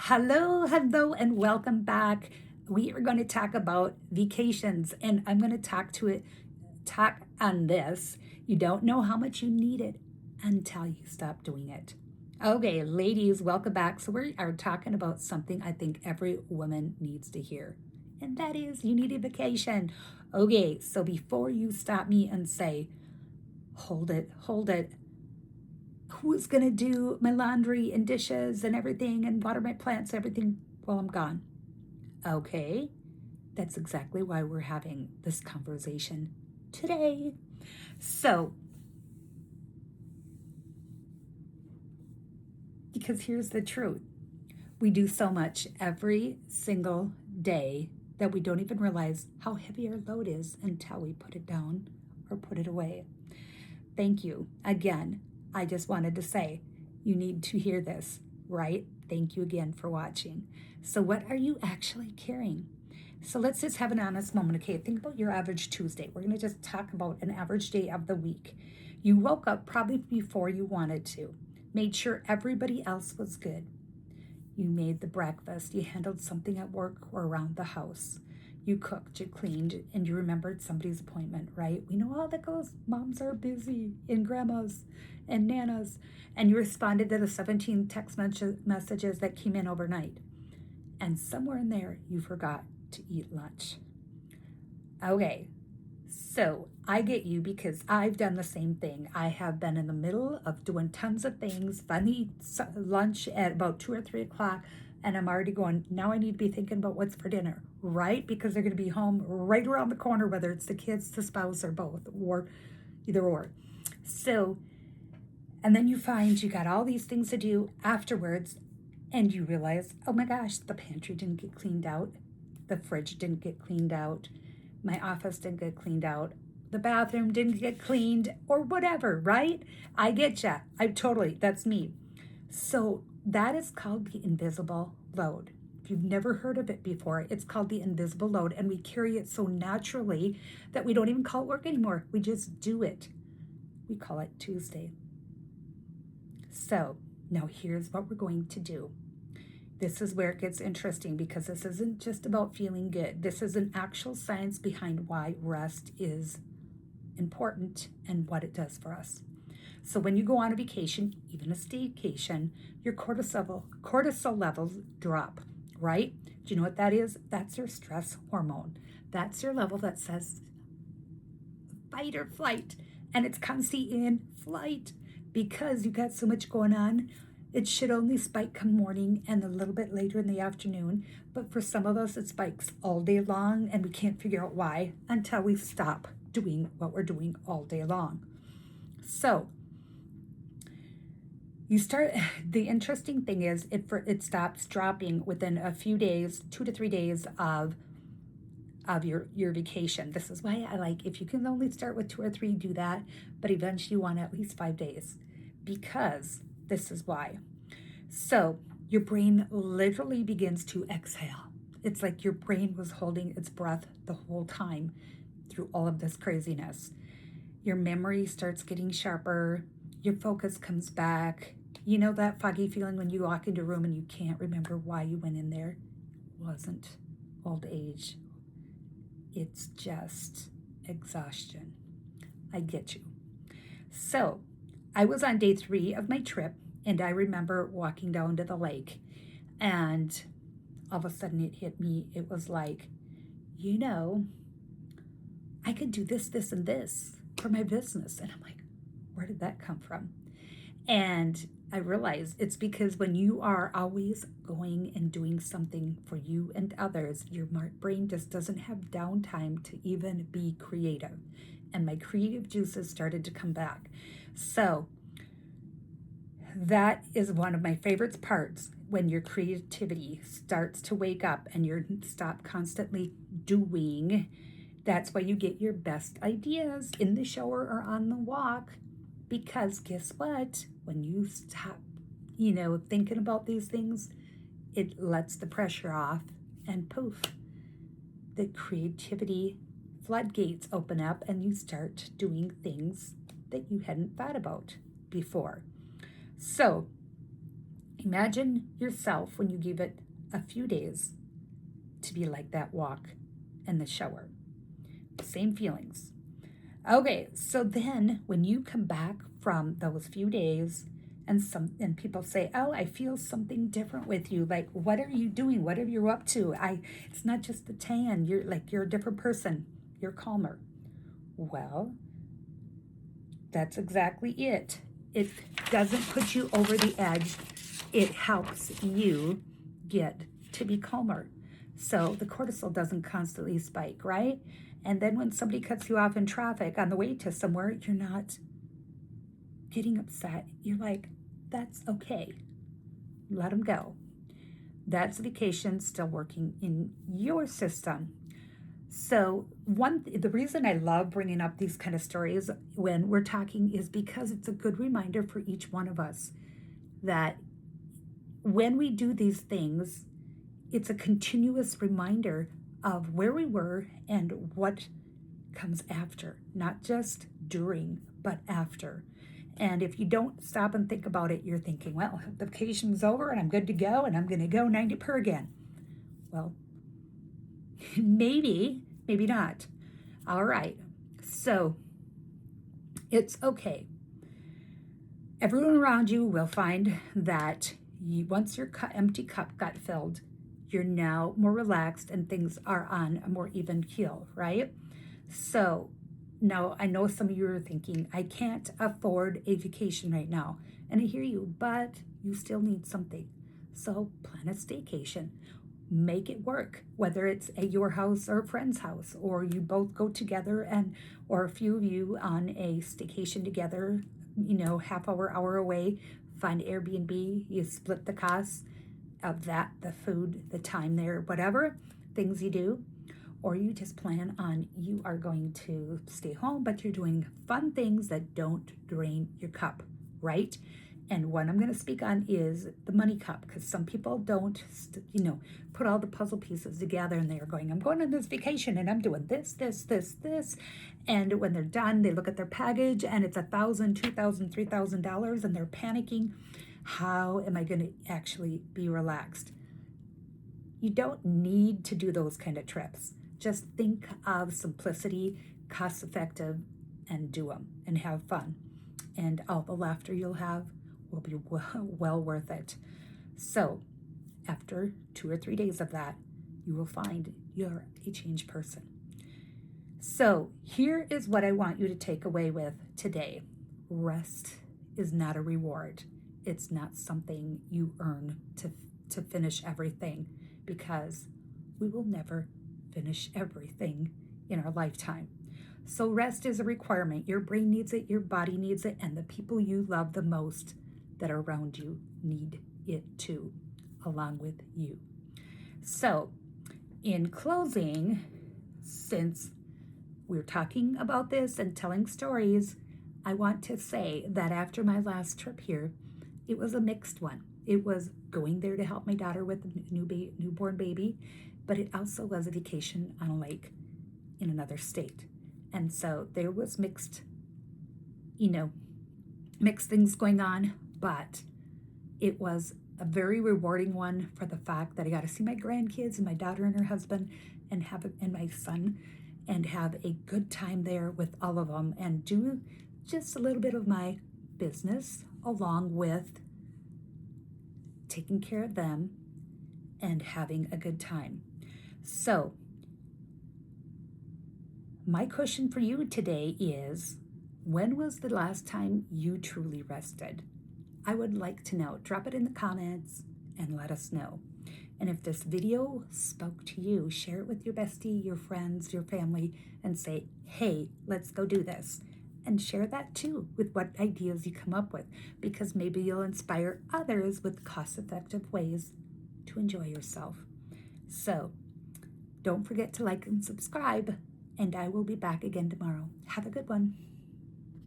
Hello, and welcome back. We are going to talk about vacations, and I'm going to talk on this. You don't know how much you need it until you stop doing it. Okay, ladies, welcome back. So we are talking about something I think every woman needs to hear, and that is you need a vacation. Okay, so before you stop me and say, hold it, who's going to do my laundry and dishes and everything and water my plants, everything while I'm gone? Okay, that's exactly why we're having this conversation today. So, because here's the truth, we do so much every single day that we don't even realize how heavy our load is until we put it down or put it away. Thank you. Again, I just wanted to say you need to hear this, right? Thank you again for watching. So, what are you actually carrying? So, let's just have an honest moment, okay? Think about your average Tuesday. We're going to just talk about an average day of the week. You woke up probably before you wanted to, made sure everybody else was good. You made the breakfast, you handled something at work or around the house. You cooked, you cleaned, and you remembered somebody's appointment, right? We know how that goes. Moms are busy, and grandmas and nanas. And you responded to the 17 text messages that came in overnight. And somewhere in there, you forgot to eat lunch. Okay, so I get you because I've done the same thing. I have been in the middle of doing tons of things, finally lunch at about 2 or 3 o'clock, and I'm already going, now I need to be thinking about what's for dinner, right? Because they're going to be home right around the corner, whether it's the kids, the spouse, or both, or either or. So, and then you find you got all these things to do afterwards, and you realize, oh my gosh, the pantry didn't get cleaned out, the fridge didn't get cleaned out, my office didn't get cleaned out, the bathroom didn't get cleaned, or whatever, right? I get ya. That's me. So that is called the invisible load. If you've never heard of it before, it's called the invisible load, and we carry it so naturally that we don't even call it work anymore. We just do it. We call it Tuesday. So now here's what we're going to do. This is where it gets interesting because this isn't just about feeling good. This is an actual science behind why rest is important and what it does for us. So when you go on a vacation, even a staycation, your cortisol levels drop, right? Do you know what that is? That's your stress hormone. That's your level that says fight or flight, and it's constantly in flight because you got so much going on. It should only spike come morning and a little bit later in the afternoon, but for some of us it spikes all day long and we can't figure out why until we stop doing what we're doing all day long. So the interesting thing is it stops dropping within a few days, 2 to 3 days of your vacation. This is why I like, if you can only start with 2 or 3, do that, but eventually you want at least 5 days, because this is why. So your brain literally begins to exhale. It's like your brain was holding its breath the whole time through all of this craziness. Your memory starts getting sharper. Your focus comes back. You know that foggy feeling when you walk into a room and you can't remember why you went in there? It wasn't old age. It's just exhaustion. I get you. So I was on day 3 of my trip, and I remember walking down to the lake, and all of a sudden it hit me. It was like, I could do this, this, and this for my business. And I'm like, where did that come from? And I realized it's because when you are always going and doing something for you and others, your brain just doesn't have downtime to even be creative. And my creative juices started to come back. So that is one of my favorite parts, when your creativity starts to wake up and you stop constantly doing. That's why you get your best ideas in the shower or on the walk, because guess what? When you stop, thinking about these things, it lets the pressure off, and poof, the creativity floodgates open up and you start doing things that you hadn't thought about before. So Imagine yourself when you give it a few days to be like that walk and the shower. Same feelings. Okay, so then when you come back from those few days and people say, "Oh, I feel something different with you." Like, what are you doing? What are you up to? It's not just the tan. You're a different person. You're calmer. Well, that's exactly it. It doesn't put you over the edge. It helps you get to be calmer. So the cortisol doesn't constantly spike, right? And then when somebody cuts you off in traffic on the way to somewhere, you're not getting upset. You're like, that's okay. Let them go. That's vacation still working in your system. So the reason I love bringing up these kind of stories when we're talking is because it's a good reminder for each one of us that when we do these things, it's a continuous reminder of where we were and what comes after, not just during, but after. And if you don't stop and think about it, you're thinking, well, the vacation's over and I'm good to go and I'm going to go 90 per again. Well, maybe not. All right. So it's okay. Everyone around you will find that once your empty cup got filled, you're now more relaxed and things are on a more even keel, right? So now I know some of you are thinking, I can't afford a vacation right now. And I hear you, but you still need something. So plan a staycation. Make it work, whether it's at your house or a friend's house, or you both go together or a few of you on a staycation together, half hour away, find Airbnb, you split the costs of that, the food, the time there, whatever things you do, or you just plan on you are going to stay home, but you're doing fun things that don't drain your cup, right? And what I'm going to speak on is the money cup, because some people don't, put all the puzzle pieces together and they are going, I'm going on this vacation and I'm doing this. And when they're done, they look at their package and it's $1,000, $2,000, $3,000 and they're panicking. How am I going to actually be relaxed? You don't need to do those kind of trips. Just think of simplicity, cost effective, and do them and have fun. And all the laughter you'll have will be well worth it. So after 2 or 3 days of that, you will find you're a changed person. So here is what I want you to take away with today. Rest is not a reward. It's not something you earn to finish everything, because we will never finish everything in our lifetime. So rest is a requirement. Your brain needs it, your body needs it, and the people you love the most that are around you need it too, along with you. So in closing, since we're talking about this and telling stories, I want to say that after my last trip here, it was a mixed one. It was going there to help my daughter with a newborn baby, but it also was a vacation on a lake in another state. And so there was mixed things going on, but it was a very rewarding one for the fact that I got to see my grandkids and my daughter and her husband and my son and have a good time there with all of them and do just a little bit of my business along with taking care of them and having a good time. So my question for you today is, when was the last time you truly rested? I would like to know. Drop it in the comments and let us know. And if this video spoke to you, share it with your bestie, your friends, your family, and say, hey, let's go do this. And share that too with what ideas you come up with, because maybe you'll inspire others with cost-effective ways to enjoy yourself. So don't forget to like and subscribe, and I will be back again tomorrow. Have a good one.